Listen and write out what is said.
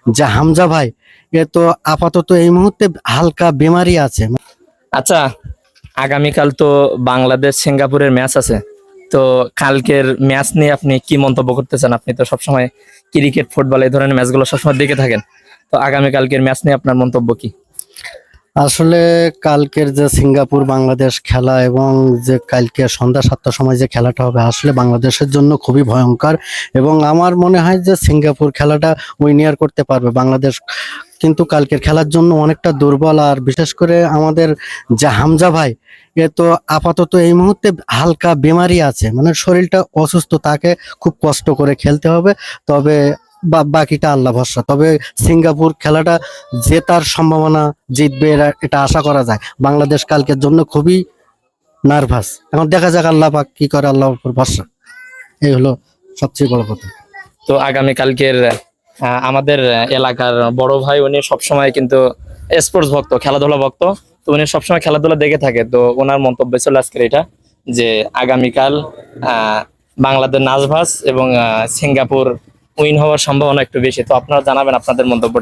যে হামজা ভাই, এ তো আপাতত এই মুহূর্তে হালকা বেমারি আছে। আচ্ছা, আগামীকাল তো বাংলাদেশ সিঙ্গাপুরের ম্যাচ আছে। তো কালকের ম্যাচ নিয়ে আপনি কি মন্তব্য করতেছেন? আপনি তো সবসময় ক্রিকেট, ফুটবল এই ধরনের ম্যাচগুলো সবসময় দেখে থাকেন। তো আগামীকালকের ম্যাচ নিয়ে আপনার মন্তব্য কি? আসলে কালকের যে সিঙ্গাপুর বাংলাদেশ খেলা এবং যে কালকে সন্ধ্যা 7টার সময় যে খেলাটা হবে, আসলে বাংলাদেশের জন্য খুবই ভয়ঙ্কর। এবং আমার মনে হয় যে সিঙ্গাপুর খেলাটা উইনিয়ার করতে পারবে বাংলাদেশ। কিন্তু কালকের খেলার জন্য অনেকটা দুর্বল, আর বিশেষ করে আমাদের যে হামজা ভাই, এ তো আপাতত এই মুহূর্তে হালকা বেমারি আছে, মানে শরীরটা অসুস্থ, তাকে খুব কষ্ট করে খেলতে হবে। তবে বাকিটা আল্লাহ ভরসা। তবে সিঙ্গাপুর খেলাটা জেতার সম্ভাবনা, জিতবে এটা আশা করা যায়। বাংলাদেশ কালকের জন্য খুবই নার্ভাস। এখন দেখা যাক আল্লাহ পাক কি করে, আল্লাহর উপর ভরসা। এই হলো সবচেয়ে বড় কথা। তো আগামীকালকের আমাদের এলাকার বড় ভাই, উনি সবসময় কিন্তু স্পোর্টস ভক্ত, খেলাধুলা ভক্ত। তো উনি সবসময় খেলাধুলা দেখে থাকে। তো ওনার মন্তব্য ছিল আজকের এটা, যে আগামীকাল বাংলাদেশ নার্ভাস এবং সিঙ্গাপুর উইন হওয়ার সম্ভাবনা একটু বেশি। তো আপনারা জানাবেন আপনাদের মন্তব্যটা।